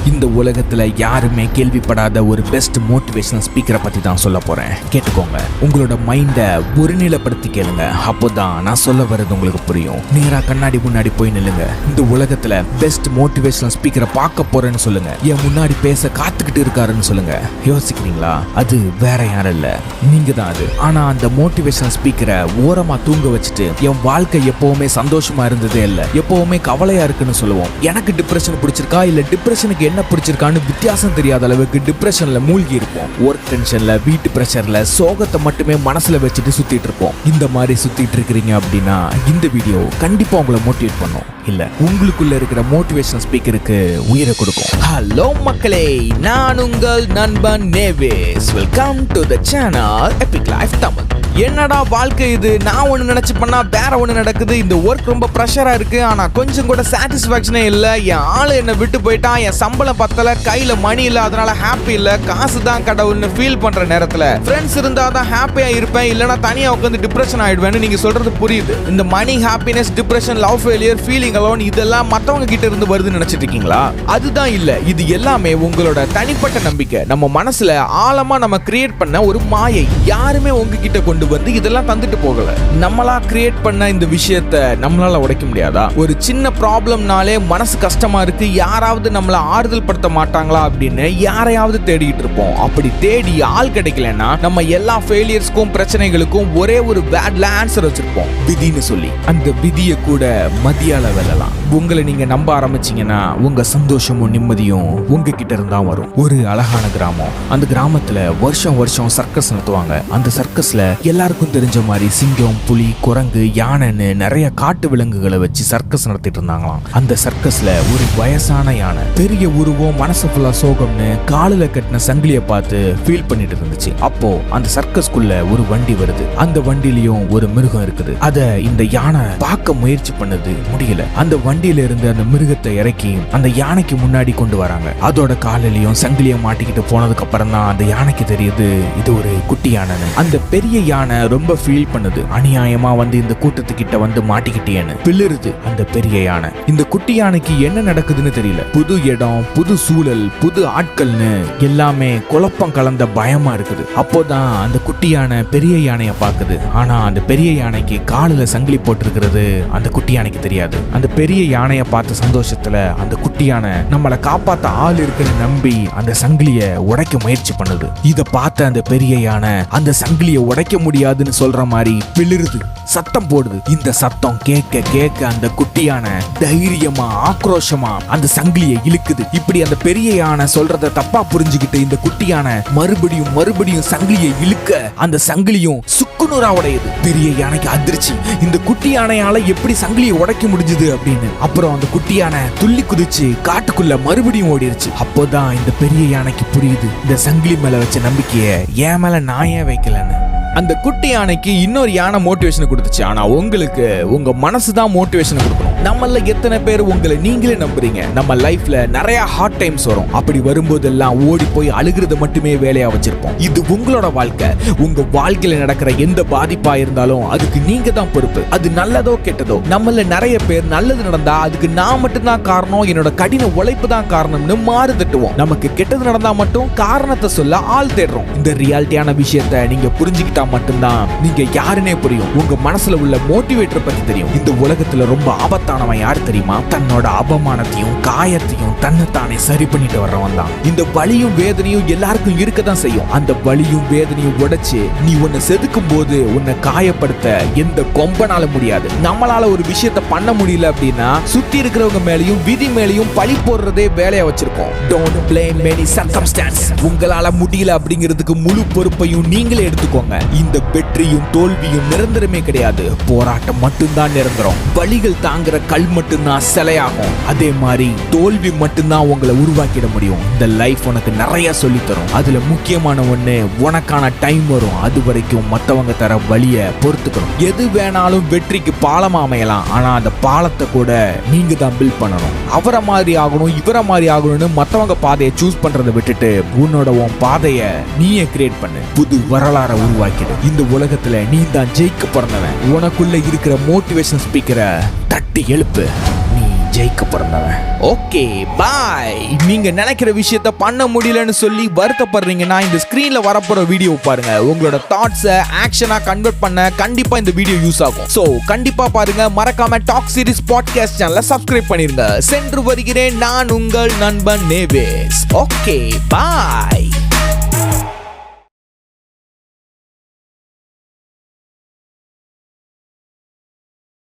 இந்த உலகத்துல யாருமே கேள்விப்படாத ஒரு பெஸ்ட் மோட்டிவேஷனல் ஸ்பீக்கரை பத்தி தான் சொல்ல போறேன். கேட்டுக்கோங்க. உங்களோட மைண்டை ஒருநிலைப்படுத்தி கேளுங்க. அப்போதான் நான் சொல்ல வர்றது உங்களுக்கு புரியும். நேரா கண்ணாடி முன்னாடி போய் நில்லுங்க. இந்த உலகத்துல பெஸ்ட் மோட்டிவேஷனல் ஸ்பீக்கரை பார்க்க போறேன்னு சொல்லுங்க. என் முன்னாடி பேச காத்துக்கிட்டு இருக்காருன்னு சொல்லுங்க. யோசிக்கிறீங்களா? அது வேற யாரும் இல்ல, நீங்க தான் அது. ஆனா அந்த மோட்டிவேஷனல் ஸ்பீக்கரை ஓரமா தூங்க வச்சுட்டு என் வாழ்க்கை எப்பவுமே சந்தோஷமா இருந்ததே இல்ல, எப்பவுமே கவலையா இருக்குன்னு சொல்லுவோம். எனக்கு டிப்ரெஷன் பிடிச்சிருக்கா இல்ல டிப்ரெஷனுக்கு என்ன பிடிச்சிருக்கான்னு வித்தியாசம் தெரியாத அளவுக்கு டிப்ரெஷன்ல மூழ்கி இருப்போம். ஒர்க் டென்ஷன்ல, வீட்டு பிரஷர்ல, சோகத்தை மட்டுமே மனசுல வச்சுட்டு சுத்திட்டு இருப்போம். இந்த மாதிரி சுத்திட்டு இருக்கிறீங்க அப்படின்னா இந்த வீடியோ கண்டிப்பா உங்களை மோட்டிவேட் பண்ணும், இல்ல உங்களுக்குள்ள இருக்கிற மோட்டிவேஷனல் ஸ்பீக்கருக்கு உயிரை கொடுக்கும். ஹலோ மக்களே, நான் உங்கள் நண்பன் Navesh. Welcome to the channel epic life Tamil. என்னடா வாழ்க்கை இது, நான் ஒன்று நினைச்சு பண்ணா வேற ஒன்று நடக்குது. இந்த ஒர்க் ரொம்ப ப்ரெஷரா இருக்கு, ஆனா கொஞ்சம் கூட சாட்டிஸ்ஃபேக்ஷனே இல்ல. என் ஆளு என்ன விட்டு போயிட்டான், என் சம்பளம் பத்தல, கையில மணி இல்ல, அதனால ஹாப்பி இல்ல, காசு தான் கடவுள்னு ஃபீல் பண்ற நேரத்துல ஃப்ரெண்ட்ஸ் இருந்தா தான் ஹாப்பியா இருப்பேன், இல்லனா தனியா உட்காந்து டிப்ரெஷன் ஆயிடுவேன்னு நீங்க சொல்றது புரியுது. இந்த money, happiness, depression, love failure, feeling alone இதெல்லாம் மத்தவங்க கிட்ட இருந்து வருதுன்னு நினைச்சிட்டு இருக்கீங்களா? அதுதான் இல்ல. இது எல்லாமே உங்களோட தனிப்பட்ட நம்பிக்கை. நம்ம மனசுல ஆழமா நம்ம கிரியேட் பண்ண ஒரு மாயை. யாருமே உங்ககிட்ட கொண்டு வந்து இதெல்லாம் தந்துட்டு போகல. நம்மளா கிரியேட் பண்ண இந்த விஷயத்தை நம்மளால உடைக்க முடியாதா? ஒரு சின்ன ப்ராப்ளம்னாலே மனசு கஷ்டமா இருக்கு, யாராவது நம்மள ஆறுதல் படுத்த மாட்டாங்களா அப்படின்னு யாரையாவது தேடிட்டு இருப்போம். அப்படி தேடி ஆள் கிடைக்கலன்னா நம்ம எல்லா ஃபெயிலியர்ஸ்க்கும், பிரச்சனைகளுக்கும் ஒரே ஒரு பேட்ல ஆன்சர் வச்சிருப்போம், விதின்னு சொல்லி. அந்த விதியை கூட மதியால வெல்லலாம். உங்களை நீங்க நம்ப ஆரம்பிச்சீங்கன்னா உங்க சந்தோஷமும் நிம்மதியும் உங்ககிட்ட இருந்தா வரும். ஒரு அழகான கிராமம். அந்த கிராமத்துல வருஷம் வருஷம் சர்க்கஸ் நடத்துவாங்க. அந்த சர்க்கஸ்ல எல்லாருக்கும் தெரிஞ்ச மாதிரி சிங்கம், புலி, குரங்கு, யானைன்னு நிறைய காட்டு விலங்குகளை வச்சு சர்க்கஸ் நடத்திட்டு இருந்தாங்களாம். அந்த சர்க்கஸ்ல ஒரு வயசான யானை, பெரிய உருவம், மனசு ஃபுல்லா சோகம்னு காலில கட்டின சங்கிலியை பார்த்து ஃபீல் பண்ணிட்டு இருந்துச்சு. அப்போ அந்த சர்க்கஸ்குள்ள ஒரு வண்டி வருது. அந்த வண்டிலையும் ஒரு மிருகம் இருக்குது. அத இந்த யானை பார்க்க முயற்சி பண்ணது, முடியல. அந்த வண்டியில இருந்து அந்த மிருகத்தை இறக்கி அந்த யானைக்கு முன்னாடி கொண்டு வராங்க. அதோட காலிலையும் சங்கிலியை மாட்டிக்கிட்டு போனதுக்கு அப்புறம் தான் அந்த யானைக்கு தெரியுது இது ஒரு குட்டி யானை. அந்த பெரிய யானை ரொம்ப ஃபீல் பண்ணுது. அநியாயமா வந்து இந்த கூட்டத்துக்கிட்ட வந்து மாட்டிக்கிட்டேன்னு பிளிருது அந்த பெரிய யானை. இந்த குட்டி யானைக்கு என்ன நடக்குதுன்னு தெரியல. புது இடம், புது சூழல், புது ஆட்கள்னு எல்லாமே குழப்பம் கலந்த பயமா இருக்குது. அப்போதான் அந்த குட்டி யானை பெரிய யானைய பாக்குது. ஆனா அந்த பெரிய யானைக்கு காலில சங்கிலி போட்டிருக்கிறது அந்த குட்டி யானைக்கு தெரியாது. அந்த பெரிய யானைய பார்த்த சந்தோஷத்துல அந்த குட்டி யானை நம்மளை காப்பாத்த ஆள் இருக்குன்னு நம்பி அந்த சங்கிலிய உடைக்க முயற்சி பண்ணுது. இத பார்த்த அந்த பெரிய யானை அந்த சங்கிலிய உடைக்க முடியாதுன்னு சொல்ற மாதிரி பிளிருது, சத்தம் போடுது. இந்த சத்தம் கேட்க கேட்க அந்த குட்டியான தைரியமா, ஆக்ரோஷமா அந்த சங்கிலியை இழுக்குது. இப்படி அந்த பெரிய யானை சொல்றத தப்பா புரிஞ்சுக்கிட்டு இந்த குட்டியான மறுபடியும் மறுபடியும் சங்கிலியை இழுக்க அந்த சங்கிலியும் சுக்குநூறா உடையுது. பெரிய யானைக்கு அதிர்ச்சி, இந்த குட்டி யானையால எப்படி சங்கிலியை உடைக்க முடிஞ்சது அப்படின்னு. அப்புறம் அந்த குட்டியான துள்ளி குதிச்சு காட்டுக்குள்ள மறுபடியும் ஓடிடுச்சு. அப்போதான் இந்த பெரிய யானைக்கு புரியுது, இந்த சங்கிலி மேல வச்ச நம்பிக்கைய என் மேல நான் ஏன் வைக்கலன்னு. அந்த குட்டி யானைக்கு இன்னொரு யானை மோட்டிவேஷன் கொடுத்துச்சு. ஆனா உங்களுக்கு உங்க மனசு தான் மோட்டிவேஷன் கொடுக்கணும். நம்மள எத்தனை பேர் உங்களை நீங்களே நம்புறீங்க? நம்ம லைஃப்ல நிறைய ஹார்ட் டைம்ஸ் வரும். அப்படி வரும்போதெல்லாம் ஓடி போய் அழுகிறது மட்டுமே வேலையா வச்சிருப்போம். இது உங்களோட வாழ்க்கை. உங்க வாழ்க்கையில நடக்கிற எந்த பாதிப்பா இருந்தாலும் அதுக்கு நீங்க தான் பொறுப்பு. அது நல்லதோ கெட்டதோ. நம்மள நிறைய பேர் நல்லது நடந்தா அதுக்கு நான் மட்டும்தான் காரணம், என்னோட கடின உழைப்பு தான் காரணம்னு மாறு தட்டுவோம். நமக்கு கெட்டது நடந்தா மட்டும் காரணத்தை சொல்ல ஆள் தேடுறோம். இந்த ரியாலிட்டியான விஷயத்தை நீங்க புரிஞ்சுக்கிட்டா மட்டும்தான் நீங்க யாருன்னே புரியும். உங்க மனசுல உள்ள மோட்டிவேட்டர் பத்தி தெரியும். இந்த உலகத்துல ரொம்ப ஆபத்தானவன் யாரு தெரியுமா? தன்னோட அவமானத்தையும் காயத்தையும் தன்னைத்தானே சரி பண்ணிட்டு வர்றவன் தான். இந்த வலியும் வேதனையும் எல்லாருக்கும் இருக்கதான் செய்யும். அந்த வலியும் வேதனையும் உடைச்சு நீ உன்னை செதுக்கும் போது உன்னை காயப்படுத்த எந்த கொம்பனால முடியாது. நம்மளால ஒரு விஷயத்த பண்ண முடியல அப்படின்னா சுத்தி இருக்கிறவங்க மேலையும் விதி மேலையும் பழி போடுறதே வேலையா வச்சிருக்கோம். Don't blame any circumstance. உங்களால முடியல அப்படிங்கிறதுக்கு முழு பொறுப்பையும் நீங்களே எடுத்துக்கோங்க. இந்த வெற்றியும் தோல்வியும் நிரந்தரமே கிடையாது. போராட்டம் மட்டும்தான் நிரந்தரம். வலிகள் தாங்குற கல் மட்டும்தான் சிலையாகும். அதே மாதிரி தோல்வி மட்டும்தான் உங்களை உருவாக்கிட முடியும். இந்த லைஃப் உனக்கு நிறைய சொல்லி தரும். அதுல முக்கியமான ஒண்ணு, உனக்கான டைம் வரும். அது வரைக்கும் மத்தவங்க தர வழிய பொறுத்துக்கணும். எது வேணாலும் வெற்றிக்கு பாலமா அமையலாம். ஆனா அந்த பாலத்தை கூட நீங்க தான் பில்ட் பண்ணணும். அவரை மாதிரி ஆகணும், இவரை மாதிரி ஆகணும்னு மத்தவங்க பாதையை சூஸ் பண்றதை விட்டுட்டு உன் பாதையை நீயே கிரியேட் பண்ணு. புது வரலாறை உருவாக்கி இந்த உலகத்துல நீ தான் ஜெயிக்க பிறந்தவன். உனக்குள்ள இருக்கிற மோட்டிவேஷன் ஸ்பீக்கரை தட்டி எழுப்பு. நீ ஜெயிக்க பிறந்தவன். ஓகே, பாய். நீங்க நினைக்கிற விஷயத்த பண்ண முடியலன்னு சொல்லி வருத்தப்படுறீங்கன்னா இந்த ஸ்கிரீன்ல வரப்போற வீடியோ பாருங்க. உங்களோட தாட்ஸை ஆக்ஷனா கன்வெர்ட் பண்ண கண்டிப்பா இந்த வீடியோ யூஸ் ஆகும். சோ கண்டிப்பா பாருங்க. மறக்காம டாக் சீரிஸ் பாட்காஸ்ட் சேனலை சப்ஸ்கிரைப் பண்ணிருங்க. சென்று வருகிறேன் நான் உங்கள் நண்பன் நேவேஸ். Okay bye.